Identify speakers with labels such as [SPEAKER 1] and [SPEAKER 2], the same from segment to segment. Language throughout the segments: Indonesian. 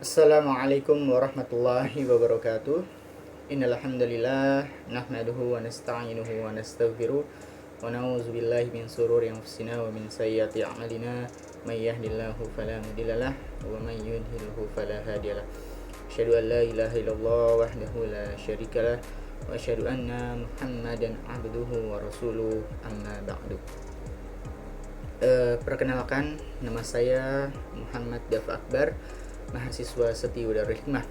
[SPEAKER 1] Assalamualaikum warahmatullahi wabarakatuh. Innal hamdalillah nahmaduhu wa nasta'inuhu wa nastaghfiruh wa na'udzu billahi min shururi anfusina wa min sayyiati a'malina may yahdihillahu fala mudhillalah wa may yudhlilhu fala hadiyalah. Asyhadu an la ilaha illallah wahdahu la syarikalah wa asyhadu anna Muhammadan abduhu wa rasuluh amma ba'du. Perkenalkan, nama saya Muhammad Dafa Akbar, mahasiswa Seti Darul Hikmah.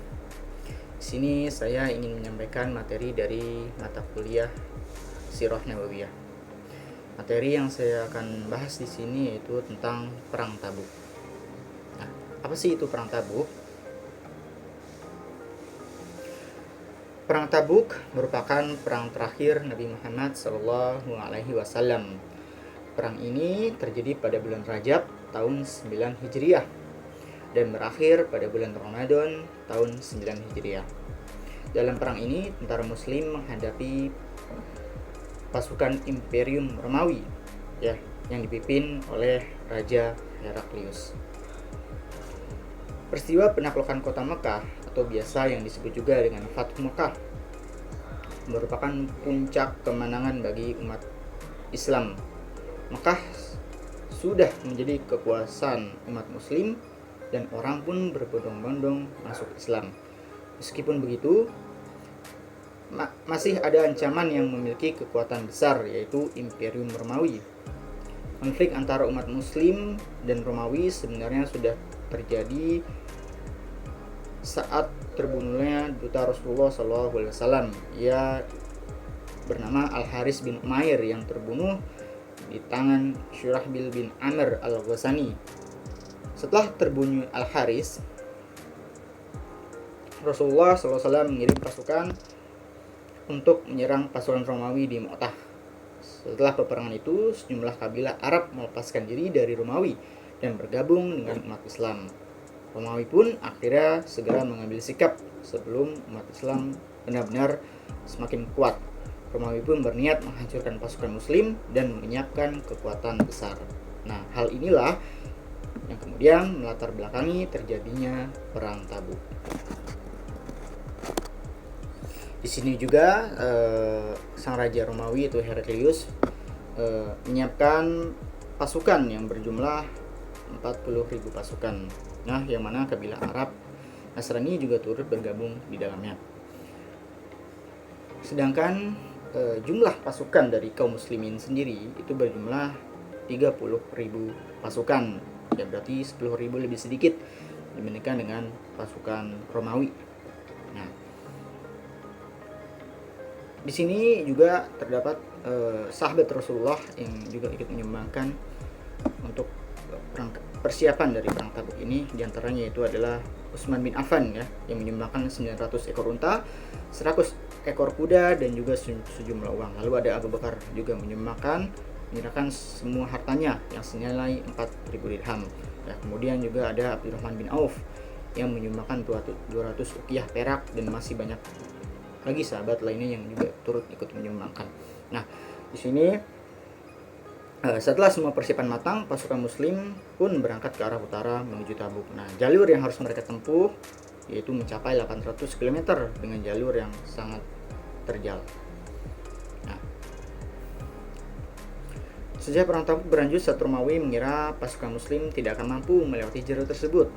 [SPEAKER 1] Di sini saya ingin menyampaikan materi dari mata kuliah Sirah Nabawiyah. Materi yang saya akan bahas di sini yaitu tentang Perang Tabuk. Nah, apa sih itu Perang Tabuk? Perang Tabuk merupakan perang terakhir Nabi Muhammad SAW. Perang ini terjadi pada bulan Rajab tahun 9 Hijriah dan berakhir pada bulan Ramadan tahun 9 Hijriah. Dalam perang ini, tentara muslim menghadapi pasukan Imperium Romawi yang dipimpin oleh Raja Heraklius. Peristiwa penaklukan kota Mekah atau biasa yang disebut juga dengan Fathu Mekah merupakan puncak kemenangan bagi umat Islam. Mekah sudah menjadi kekuasaan umat muslim dan orang pun berbondong-bondong masuk Islam. Meskipun begitu, masih ada ancaman yang memiliki kekuatan besar, yaitu Imperium Romawi. Konflik antara umat muslim dan Romawi sebenarnya sudah terjadi saat terbunuhnya duta Rasulullah SAW. Ia bernama Al-Haris bin Umair yang terbunuh di tangan Syurahbil bin Amr al-Ghazani. Setelah terbunuh Al-Haris, Rasulullah SAW mengirim pasukan untuk menyerang pasukan Romawi di Mu'tah. Setelah peperangan itu, sejumlah kabilah Arab melepaskan diri dari Romawi dan bergabung dengan umat Islam. Romawi pun akhirnya segera mengambil sikap sebelum umat Islam benar-benar semakin kuat. Romawi pun berniat menghancurkan pasukan muslim dan menyiapkan kekuatan besar. Nah, hal inilah yang kemudian melatar belakangi terjadinya Perang Tabuk. Di sini juga sang raja Romawi itu Heraklius menyiapkan pasukan yang berjumlah 40.000 pasukan. Nah, yang mana kabilah Arab Nasrani juga turut bergabung di dalamnya. Sedangkan jumlah pasukan dari kaum muslimin sendiri itu berjumlah 30.000 pasukan. Ya, berarti 10.000 lebih sedikit dibandingkan dengan pasukan Romawi. Nah, di sini juga terdapat sahabat Rasulullah yang juga ikut menyumbangkan untuk persiapan dari Perang Tabuk ini. Di antaranya itu adalah Utsman bin Affan yang menyumbangkan 900 ekor unta, 100 ekor kuda dan juga sejumlah uang. Lalu ada Abu Bakar juga menyumbangkan menyerahkan semua hartanya yang senilai 4.000 dirham. Kemudian juga ada Abdurrahman bin Auf yang menyumbangkan 200 uqiyah perak dan masih banyak lagi sahabat lainnya yang juga turut ikut menyumbangkan. Nah, di sini setelah semua persiapan matang, pasukan muslim pun berangkat ke arah utara menuju Tabuk. Nah, jalur yang harus mereka tempuh yaitu mencapai 800 km dengan jalur yang sangat terjal. Nah, sejak Perang Tabuk berlanjut, saat Romawi mengira pasukan muslim tidak akan mampu melewati jalur tersebut,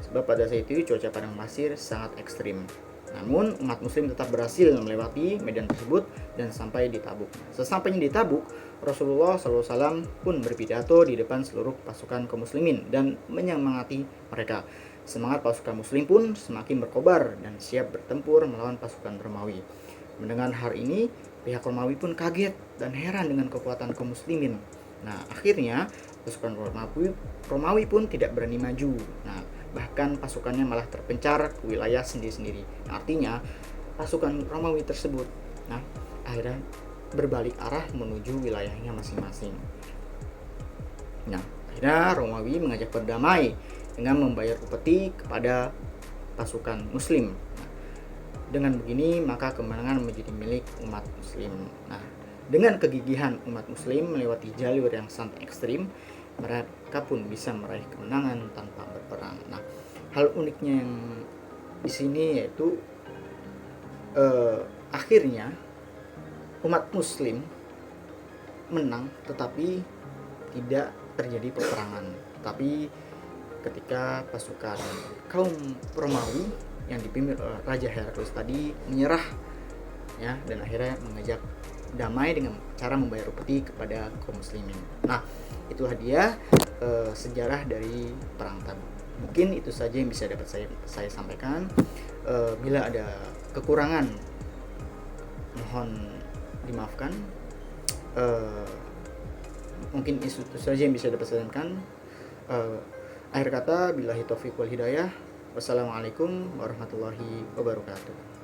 [SPEAKER 1] sebab pada saat itu cuaca padang pasir sangat ekstrim. Namun umat muslim tetap berhasil melewati medan tersebut dan sampai di Tabuk. Sesampainya di Tabuk, Rasulullah SAW pun berpidato di depan seluruh pasukan kaum muslimin dan menyemangati mereka. Semangat pasukan muslim pun semakin berkobar dan siap bertempur melawan pasukan Romawi. Mendengar hal ini, pihak Romawi pun kaget dan heran dengan kekuatan kaum muslimin. Nah, akhirnya pasukan Romawi pun tidak berani maju. Nah, bahkan pasukannya malah terpencar ke wilayah sendiri-sendiri. Artinya pasukan Romawi tersebut akhirnya berbalik arah menuju wilayahnya masing-masing. Nah, akhirnya Romawi mengajak berdamai dengan membayar upeti kepada pasukan muslim. Dengan begini maka kemenangan menjadi milik umat muslim. Nah, dengan kegigihan umat muslim melewati jalur yang sangat ekstrim, mereka pun bisa meraih kemenangan tanpa berperang. Nah, hal uniknya yang di sini yaitu akhirnya umat muslim menang, tetapi tidak terjadi peperangan. Tapi ketika pasukan kaum Romawi yang dipimpin oleh Raja Heraklius tadi menyerah, ya, dan akhirnya mengajak damai dengan cara membayar upeti kepada kaum muslimin. Nah, itulah dia sejarah dari perang Tabuk. Mungkin itu saja yang bisa dapat saya sampaikan. Bila ada kekurangan mohon dimaafkan. Mungkin itu saja yang bisa dapat saya sampaikan. Akhir kata, billahi taufiq wal hidayah. Wassalamualaikum warahmatullahi wabarakatuh.